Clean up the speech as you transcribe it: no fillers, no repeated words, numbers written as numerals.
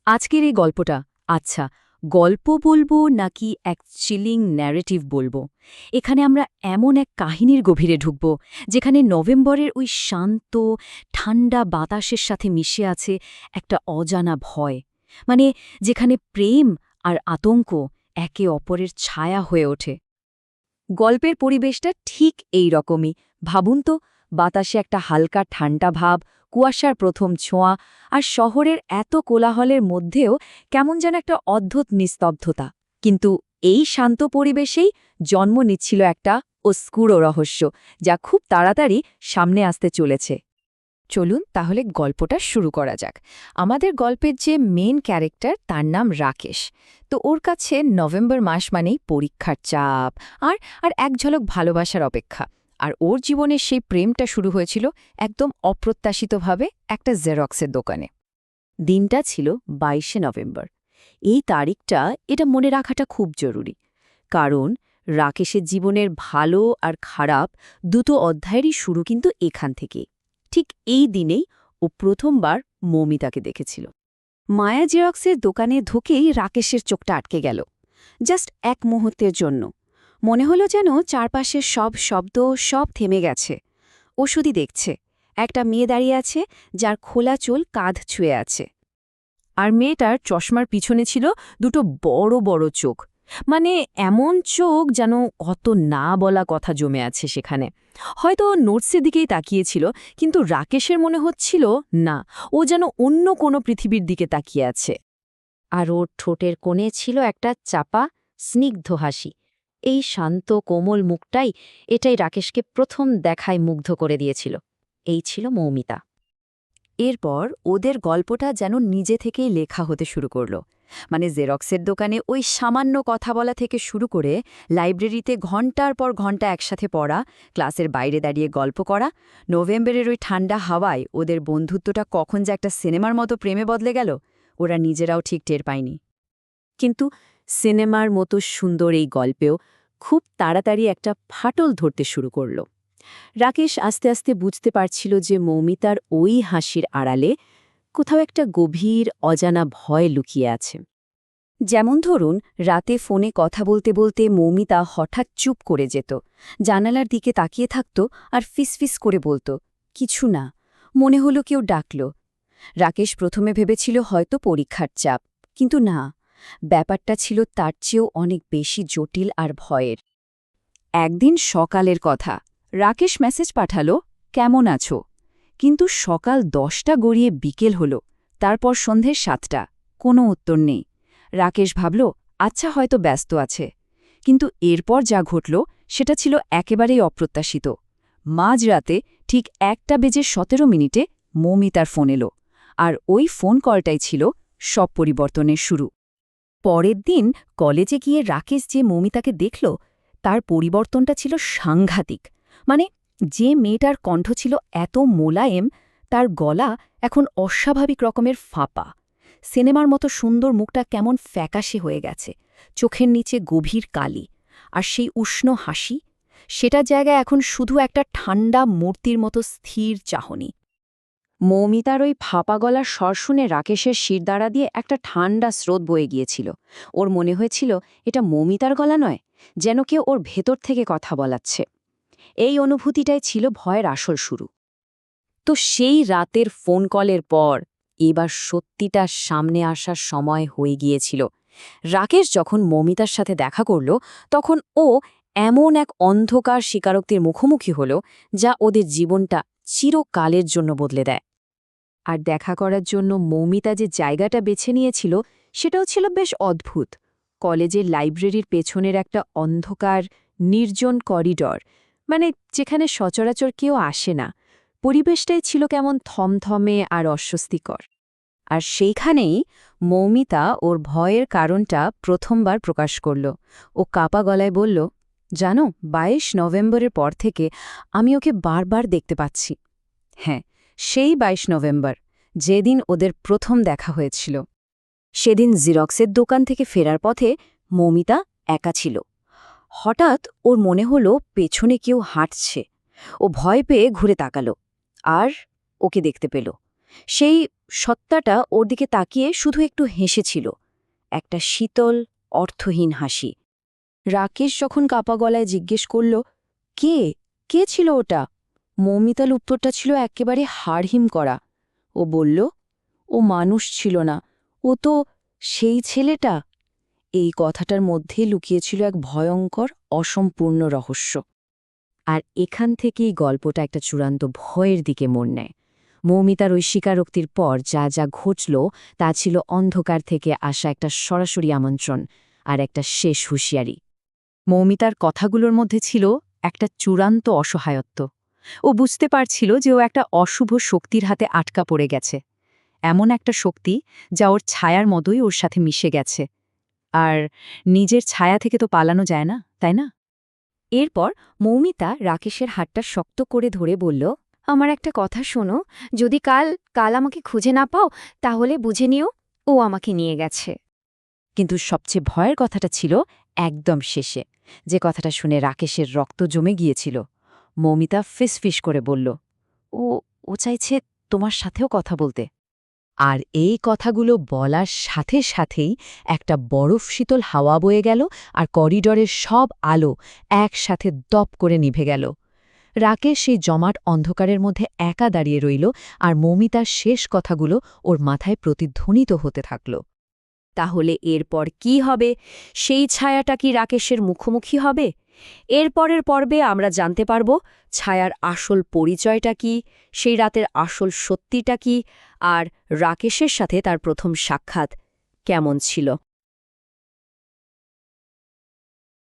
আজকের এই গল্পটা আচ্ছা গল্প বলবো নাকি এক চিলিং ন্যারেটিভ বলবো এখানে আমরা এমন এক কাহিনীর গভীরে ঢুকব যেখানে নভেম্বরের ওই শান্ত ঠান্ডা বাতাসের সাথে মিশে আছে একটা অজানা ভয় মানে যেখানে প্রেম আর আতঙ্ক একে অপরের ছায়া হয়ে ওঠে গল্পের পরিবেশটা ঠিক এই রকমই ভাবুন তো বাতাসে একটা হালকা ঠান্ডা ভাব কুয়াশার প্রথম ছোঁয়া আর শহরের এত কোলাহলের মধ্যেও কেমন যেন একটা অদ্ভুত নিস্তব্ধতা কিন্তু এই শান্ত পরিবেশেই জন্ম নিচ্ছিল একটা অস্কুর রহস্য যা খুব তাড়াতাড়ি সামনে আসতে চলেছে চলুন তাহলে গল্পটা শুরু করা যাক আমাদের গল্পের যে মেন ক্যারেক্টার তার নাম রাকেশ তো ওর কাছে নভেম্বর মাস মানেই পরীক্ষার চাপ আর আর এক ঝলক ভালোবাসার অপেক্ষা আর ওর জীবনের সেই প্রেমটা শুরু হয়েছিল একদম অপ্রত্যাশিতভাবে একটা জেরক্সের দোকানে দিনটা ছিল ২২শে নভেম্বর এই তারিখটা এটা মনে রাখাটা খুব জরুরি কারণ রাকেশের জীবনের ভালো আর খারাপ দুটো অধ্যায়েরই শুরু কিন্তু এখান থেকে ঠিক এই দিনেই ও প্রথমবার মৌমিতাকে দেখেছিল মায়া জেরক্সের দোকানে ঢুকেই রাকেশের চোখটা আটকে গেল জাস্ট এক মুহূর্তের জন্য মনে হলো যেন চারপাশের সব শব্দ সব থেমে গেছে ও শুধু দেখছে একটা মেয়ে দাঁড়িয়ে আছে যার খোলা চুল কাঁধ ছুঁয়ে আছে আর মেয়েটার চশমার পিছনে ছিল দুটো বড় বড় চোখ মানে এমন চোখ যেন কত না বলা কথা জমে আছে সেখানে হয়তো নোটসের দিকেই তাকিয়েছিল কিন্তু রাকেশের মনে হচ্ছিল না ও যেন অন্য কোনো পৃথিবীর দিকে তাকিয়ে আছে আর ওর ঠোঁটের কোণে ছিল একটা চাপা স্নিগ্ধ হাসি এই শান্ত কোমল মুখটাই এটাই রাকেশকে প্রথম দেখায় মুগ্ধ করে দিয়েছিল এই ছিল মৌমিতা এরপর ওদের গল্পটা যেন নিজে থেকেই লেখা হতে শুরু করল মানে জেরক্সের দোকানে ওই সামান্য কথা বলা থেকে শুরু করে লাইব্রেরিতে ঘণ্টার পর ঘণ্টা একসাথে পড়া ক্লাসের বাইরে দাঁড়িয়ে গল্প করা নভেম্বরের ওই ঠান্ডা হাওয়ায় ওদের বন্ধুত্বটা কখন যে একটা সিনেমার মতো প্রেমে বদলে গেল ওরা নিজেরাও ঠিক টের পায়নি কিন্তু সিনেমার মতো সুন্দর এই গল্পেও খুব তাড়াতাড়ি একটা ফাটল ধরতে শুরু করল রাকেশ আস্তে আস্তে বুঝতে পারছিল যে মৌমিতার ওই হাসির আড়ালে কোথাও একটা গভীর অজানা ভয় লুকিয়ে আছে যেমন ধরুন রাতে ফোনে কথা বলতে বলতে মৌমিতা হঠাৎ চুপ করে যেত জানালার দিকে তাকিয়ে থাকত আর ফিসফিস করে বলতো কিছু না মনে হলো কেউ ডাকল রাকেশ প্রথমে ভেবেছিল হয়তো পরীক্ষার চাপ কিন্তু না ব্যাপারটা ছিল তার চেয়েও অনেক বেশি জটিল আর ভয়ের একদিন সকালের কথা রাকেশ মেসেজ পাঠালো কেমন আছো কিন্তু সকাল ১০টা গড়িয়ে বিকেল হল তারপর সন্ধ্যে ৭টা কোনো উত্তর নেই রাকেশ ভাবল আচ্ছা হয়তো ব্যস্ত আছে কিন্তু এরপর যা ঘটল সেটা ছিল একেবারেই অপ্রত্যাশিত মাঝরাতে ঠিক ১:১৭ মৌমিতার ফোন এলো আর ওই ফোন কলটাই ছিল সব পরিবর্তনের শুরু পরের দিন কলেজে গিয়ে রাকেশ যে মৌমিতাকে দেখল তার পরিবর্তনটা ছিল সাংঘাতিক মানে যে মেয়েটার কণ্ঠ ছিল এত মোলায়েম তার গলা এখন অস্বাভাবিক রকমের ফাঁপা সিনেমার মতো সুন্দর মুখটা কেমন ফ্যাকাশে হয়ে গেছে চোখের নিচে গভীর কালি আর সেই উষ্ণ হাসি সেটার জায়গায় এখন শুধু একটা ঠান্ডা মূর্তির মতো স্থির চাহনি মৌমিতার ওই ফাঁপা গলার স্বর শুনে রাকেশের শিরদাঁড়া দিয়ে একটা ঠান্ডা স্রোত বয়ে গিয়েছিল ওর মনে হয়েছিল এটা মৌমিতার গলা নয় যেন কেউ ওর ভেতর থেকে কথা বলাচ্ছে এই অনুভূতিটাই ছিল ভয়ের আসল শুরু তো সেই রাতের ফোন কলের পর এবার সত্যিটা সামনে আসার সময় হয়ে গিয়েছিল রাকেশ যখন মৌমিতার সাথে দেখা করল তখন ও এমন এক অন্ধকার স্বীকারোক্তির মুখোমুখি হল যা ওদের জীবনটা চিরকালের জন্য বদলে দেয় আর দেখা করার জন্য মৌমিতা যে জায়গাটা বেছে নিয়েছিল সেটাও ছিল বেশ অদ্ভুত কলেজের লাইব্রেরির পেছনের একটা অন্ধকার নির্জন করিডর মানে যেখানে সচরাচর কেউ আসে না পরিবেশটাই ছিল কেমন থমথমে আর অস্বস্তিকর আর সেইখানেই মৌমিতা ওর ভয়ের কারণটা প্রথমবার প্রকাশ করল ও কাপা গলায় বলল জানো ২২ নভেম্বরের পর থেকে আমি ওকে বারবার দেখতে পাচ্ছি হ্যাঁ সেই ২২ নভেম্বর যেদিন ওদের প্রথম দেখা হয়েছিল সেদিন জিরক্সের দোকান থেকে ফেরার পথে মৌমিতা একা ছিল হঠাৎ ওর মনে হল পেছনে কেউ হাঁটছে ও ভয় পেয়ে ঘুরে তাকাল আর ওকে দেখতে পেল সেই সত্তাটা ওর দিকে তাকিয়ে শুধু একটু হেসেছিল, একটা শীতল, অর্থহীন হাসি। রাকেশ যখন কাপা গলায় জিজ্ঞেস করল, কে কে ছিল ওটা, মৌমিতার উত্তরটা ছিল একেবারে হাড়হিম করা। ও বলল, ও মানুষ ছিল না, ও তো সেই ছেলেটা। এই কথাটার মধ্যে লুকিয়েছিল এক ভয়ঙ্কর, অসম্পূর্ণ রহস্য। আর এখান থেকেই গল্পটা একটা চূড়ান্ত ভয়ের দিকে মোড় নেয়। মৌমিতার ওই স্বীকারোক্তির পর যা যা ঘটল তা ছিল অন্ধকার থেকে আসা একটা সরাসরি আমন্ত্রণ আর একটা শেষ হুঁশিয়ারি। মৌমিতার কথাগুলোর মধ্যে ছিল একটা চূড়ান্ত অসহায়ত্ব। ও বুঝতে পারছিল যে ও একটা অশুভ শক্তির হাতে আটকা পড়ে গেছে, এমন একটা শক্তি যা ওর ছায়ার মতোই ওর সাথে মিশে গেছে। আর নিজের ছায়া থেকে তো পালানো যায় না, তাই না? এরপর মৌমিতা রাকেশের হাতটা শক্ত করে ধরে বলল, আমার একটা কথা শোনো, যদি কাল কাল আমাকে খুঁজে না পাও তাহলে বুঝে নিও ও আমাকে নিয়ে গেছে। কিন্তু সবচেয়ে ভয়ের কথাটা ছিল একদম শেষে, যে কথাটা শুনে রাকেশের রক্ত জমে গিয়েছিল। মৌমিতা ফিসফিস করে বলল, ও ও চাইছে তোমার সাথেও কথা বলতে। আর এই কথাগুলো বলার সাথে সাথেই একটা বরফ শীতল হাওয়া বয়ে গেল, আর করিডরের সব আলো একসাথে দপ করে নিভে গেল। রাকেশ সেই জমাট অন্ধকারের মধ্যে একা দাঁড়িয়ে রইল, আর মৌমিতার শেষ কথাগুলো ওর মাথায় প্রতিধ্বনিত হতে থাকল। তাহলে এরপর কি হবে? সেই ছায়াটা কি রাকেশের মুখোমুখি হবে? এরপরের পর্বে আমরা জানতে পারব ছায়ার আসল পরিচয়টা কি, সেই রাতের আসল সত্যিটা কি, আর রাকেশের সাথে তার প্রথম সাক্ষাৎ কেমন ছিল।